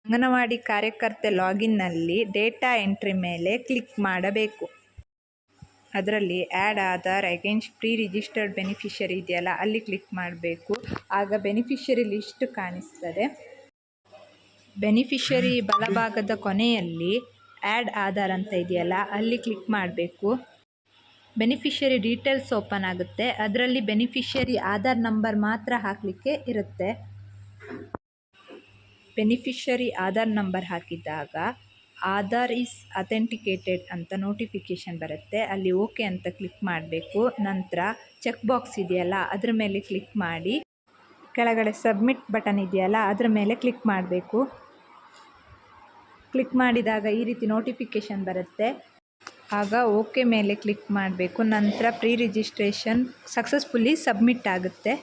ಅಂಗನವಾಡಿ ಕಾರ್ಯಕರ್ತೆ ಲಾಗಿನ್ನಲ್ಲಿ data entry ಮೇಲೆ ಕ್ಲಿಕ್ ಮಾಡಬೇಕು. ಅದರಲ್ಲಿ add Aadhaar against pre registered beneficiary ಇದೆಯಲ್ಲ, ಅಲ್ಲಿ ಕ್ಲಿಕ್ ಮಾಡಬೇಕು. ಆಗ ಬೆನಿಫಿಷರಿ ಲಿಸ್ಟ್ ಕಾಣಿಸ್ತದೆ. ಬೆನಿಫಿಷರಿ ಬಲಭಾಗದ ಕೊನೆಯಲ್ಲಿ ಆ್ಯಡ್ ಆಧಾರ್ ಅಂತ ಇದೆಯಲ್ಲ, ಅಲ್ಲಿ ಕ್ಲಿಕ್ ಮಾಡಬೇಕು. ಬೆನಿಫಿಷರಿ ಡೀಟೇಲ್ಸ್ ಓಪನ್ ಆಗುತ್ತೆ. ಅದರಲ್ಲಿ ಬೆನಿಫಿಷರಿ ಆಧಾರ್ ನಂಬರ್ ಮಾತ್ರ ಹಾಕಲಿಕ್ಕೆ ಇರುತ್ತೆ. ಬೆನಿಫಿಷರಿ ಆಧಾರ್ ನಂಬರ್ ಹಾಕಿದಾಗ ಆಧಾರ್ ಈಸ್ ಅಥೆಂಟಿಕೇಟೆಡ್ ಅಂತ ನೋಟಿಫಿಕೇಷನ್ ಬರುತ್ತೆ. ಅಲ್ಲಿ ಓಕೆ ಅಂತ ಕ್ಲಿಕ್ ಮಾಡಬೇಕು. ನಂತರ ಚೆಕ್ ಬಾಕ್ಸ್ ಇದೆಯಲ್ಲ, ಅದ್ರ ಮೇಲೆ ಕ್ಲಿಕ್ ಮಾಡಿ ಕೆಳಗಡೆ ಸಬ್ಮಿಟ್ ಬಟನ್ ಇದೆಯಲ್ಲ, ಅದ್ರ ಮೇಲೆ ಕ್ಲಿಕ್ ಮಾಡಬೇಕು. ಕ್ಲಿಕ್ ಮಾಡಿದಾಗ ಈ ರೀತಿ ನೋಟಿಫಿಕೇಷನ್ ಬರುತ್ತೆ. ಆಗ ಓಕೆ ಮೇಲೆ ಕ್ಲಿಕ್ ಮಾಡಬೇಕು. ನಂತರ ಪ್ರೀ ರಿಜಿಸ್ಟ್ರೇಷನ್ ಸಕ್ಸಸ್ಫುಲಿ ಸಬ್ಮಿಟ್ ಆಗುತ್ತೆ.